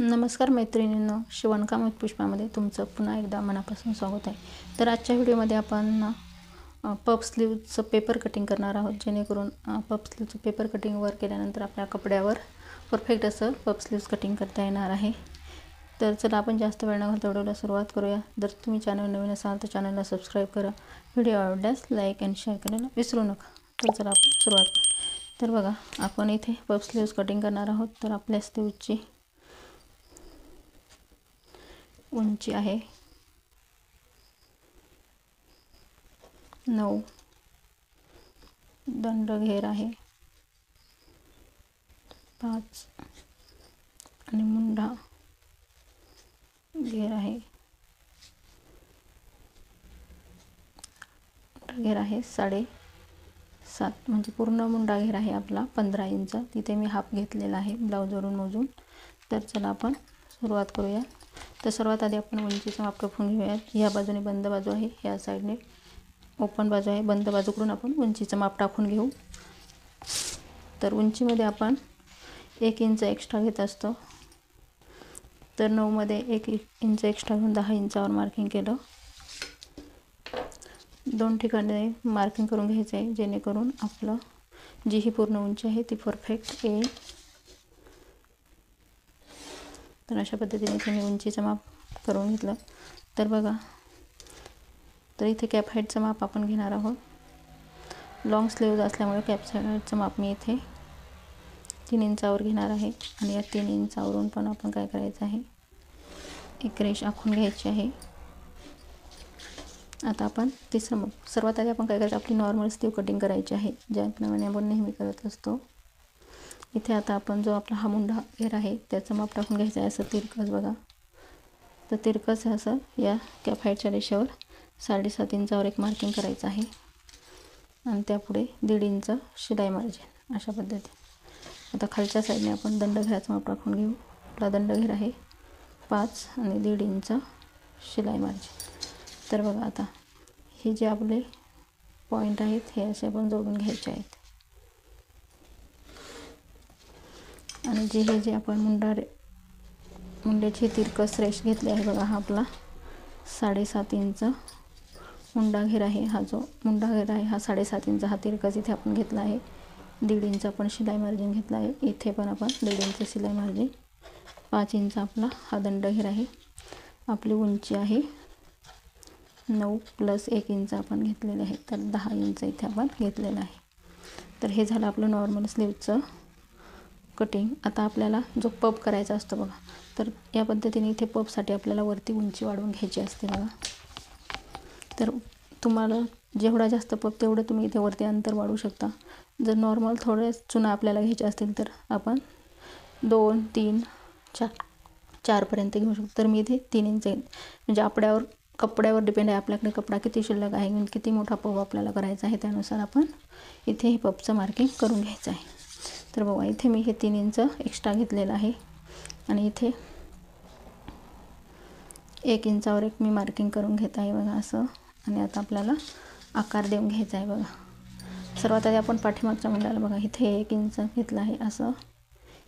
नमस्कार मैत्रिणींनो, शिवणकाम विथ पुष्पामध्ये तुमचं पुन्हा एकदा मनापासून स्वागत आहे। तर आजच्या व्हिडिओमध्ये आपण पफ स्लीव्हचं पेपर कटिंग करणार आहोत, जेणेकरून पफ स्लीव्हचं पेपर कटिंगवर केल्यानंतर आपल्या कपड्यावर परफेक्ट असं पफ स्लीव्स कटिंग करता येणार आहे। तर चला आपण जास्त वेळ न घालवता व्हिडिओला सुरुवात करूया। जर तुम्ही चॅनल नवीन असाल तर चॅनलला सबस्क्राईब करा, व्हिडिओ आवडल्यास लाईक आणि शेअर करायला विसरू नका। तर चला आपण सुरुवात करू। तर बघा, आपण इथे पफ स्लीव्स कटिंग करणार आहोत। तर आपल्या स्लीव्हची उंची आहे 9, दंड घेर आहे 5 आणि मुंडा घेर आहे 7.5, म्हणजे पूर्ण मुंडा घेर आहे आपला 15 इंच। तिथे मी हाफ घेतलेला आहे ब्लाऊजवरून मोजून। तर चला आपण सुरुवात करूया। तर सर्वात आधी आपण उंचीचं माप कापून घेऊयात। या बाजूने बंद बाजू आहे, या साईडने ओपन बाजू आहे। बंद बाजूकडून आपण उंचीचं माप टाकून घेऊ। तर उंचीमध्ये आपण 1 इंच एक्स्ट्रा घेत असतो। तर 9 मध्ये 1 इंच एक्स्ट्रा घेऊन 10 इंचावर मार्किंग केलं। 2 ठिकाणी मार्किंग करून घ्यायचं आहे, जेणेकरून आपलं जी ही पूर्ण उंची आहे ती परफेक्ट येईल। तर अशा पद्धतीने तुम्ही उंचीचं माप करून घेतलं। तर बघा, तर इथे कॅप हाईटचं माप आपण घेणार आहोत। लॉंग स्लीव्ज असल्यामुळे कॅप हाईटचं माप मी इथे 3 इंचावर घेणार आहे। आणि या 3 इंचावरून पण आपण काय करायचं आहे, एक रेष आखून घ्यायची आहे। आता आपण तिसरं माप, सर्वात आधी आपण काय करायचं, आपली नॉर्मल स्लीव कटिंग करायची आहे, ज्याप्रमाणे आपण नेहमी करत असतो। इथे आता आपण जो आपला हा मुंडा घेर आहे त्याचं माप टाकून घ्यायचं आहे, असं तिरकस बघा। तर तिरकस असं या कॅप हाईटच्या रेषेवर 7.5 इंचावर एक मार्किंग करायचं आहे आणि त्यापुढे 1.5 इंच शिलाई मार्जिन अशा पद्धतीने। आता खालच्या साईडने आपण दंड घेराचं माप टाकून घेऊ। आपला दंड घेर आहे 5 आणि 1.5 इंच शिलाई मार्जिन। तर बघा, आता हे जे आपले पॉईंट आहेत हे असे आपण जोडून घ्यायचे आहेत। आणि जे आपण मुंड्याची तिरकस रेष घेतली आहे बघा, हा आपला 7.5 इंच मुंडा घेर आहे। हा जो मुंडा घेर आहे हा 7.5 इंच हा तिरकस इथे आपण घेतला आहे। 1.5 इंच आपण शिलाई मार्जिन घेतला आहे, इथे पण आपण 1.5 इंच शिलाई मार्जिन। 5 इंच आपला हा दंड घेर आहे। आपली उंची आहे 9 + 1 इंच आपण घेतलेले आहे, तर 10 इंच इथे आपण घेतलेलं आहे। तर हे झालं आपलं नॉर्मल स्लीवचं कटिंग। आता आपल्याला जो पफ करायचा असतो बघा, तर या पद्धतीने इथे पफसाठी आपल्याला वरती उंची वाढवून घ्यायची असते बघा। तर तुम्हाला जेवढा जास्त पफ तेवढं तुम्ही इथे वरती अंतर वाढवू शकता। जर नॉर्मल थोडे चुना आपल्याला घ्यायचे असतील तर आपण 2, 3, 4 पर्यंत घेऊ शकतो। तर मी इथे 3 इंच, म्हणजे कपड्यावर डिपेंड आहे, आपल्याकडे कपडा किती शिल्लक आहे आणि किती मोठा पफ आपल्याला करायचा आहे, त्यानुसार आपण इथे हे पफचं मार्किंग करून घ्यायचं आहे। तर बघा, इथे मी हे 3 इंच एक्स्ट्रा घेतलेलं आहे आणि इथे 1 इंचावर एक मी मार्किंग करून घेत आहे बघा असं। आणि आता आपल्याला आकार देऊन घ्यायचा आहे बघा। सर्वात आधी आपण पाठीमागच्या मुंड्याला बघा, इथे 1 इंच घेतलं आहे असं।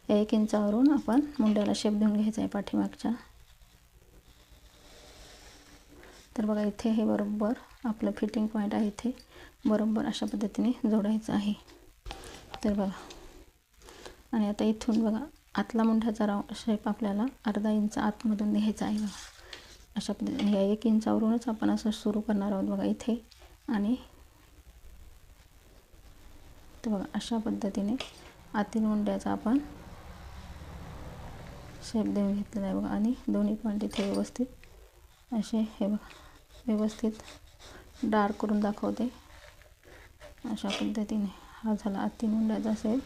या 1 इंचावरून आपण मुंड्याला शेप देऊन घ्यायचा आहे पाठीमागच्या। तर बघा, इथे हे बरोबर आपलं फिटिंग पॉईंट आहे, इथे बरोबर अशा पद्धतीने जोडायचं आहे। तर बघा, आणि आता इथून बघा आतला मुंड्याचा शेप आपल्याला अर्धा इंच आतमधून घ्यायचा आहे बघा अशा पद्धतीने। या 1 इंचावरूनच आपण असं सुरू करणार आहोत बघा इथे। आणि तर बघा, अशा पद्धतीने आतील मुंड्याचा आपण शेप देऊन घेतलेला आहे बघा। आणि दोन्ही पॉईंट इथे व्यवस्थित असे हे बघा, व्यवस्थित डार्क करून दाखवते अशा पद्धतीने। हा झाला आतील मुंड्याचा शेप।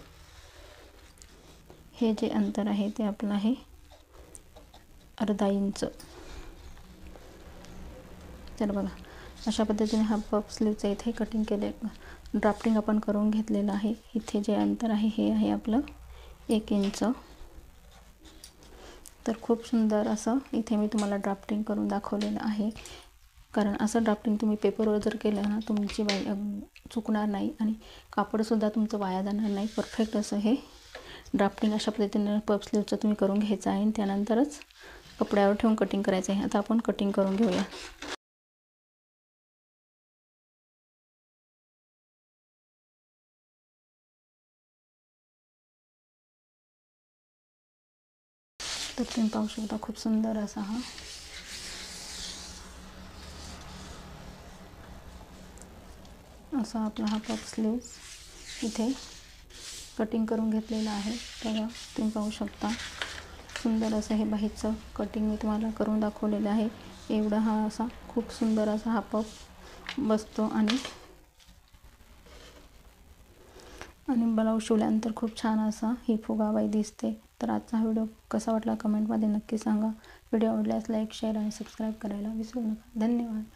हे जे अंतर आहे ते आपलं आहे अर्धा इंच। तर बघा, अशा पद्धतीने हा पफ स्लीवचं इथे कटिंग केले, ड्राफ्टिंग आपण करून घेतलेलं आहे। इथे जे अंतर आहे हे आहे आपलं 1 इंच। तर खूप सुंदर असं इथे मी तुम्हाला ड्राफ्टिंग करून दाखवलेलं आहे, कारण असं ड्राफ्टिंग तुम्ही पेपरवर जर केलं ना, तुमची चुकणार नाही आणि कापडसुद्धा तुमचं वाया जाणार नाही। परफेक्ट असं हे ड्राफ्टिंग अशा पद्धतीने पफ स्लीवचं तुम्ही करून घ्यायचं आहे आणि त्यानंतरच कपड्यावर ठेवून कटिंग करायचं आहे. आता आपण कटिंग करून घेऊया. तर तुम्ही पाहू शकता खूप सुंदर असा आपला हा पफ स्लीव्ज इथे कटिंग करून घेतलेलं आहे. तेव्हा तुम्ही पाहू शकता सुंदर असं हे बाहीचं कटिंग मी तुम्हाला करून दाखवलेलं आहे. एवढा हा असा खूप सुंदर असा हा पफ बसतो आणि ब्लाऊज शिवल्यानंतर खूप छान असा ही फुगाबाई दिसते. तर आजचा हा व्हिडिओ कसा वाटला कमेंटमध्ये नक्की सांगा. व्हिडिओ आवडल्यास लाईक, शेअर आणि सबस्क्राईब करायला विसरू नका. धन्यवाद.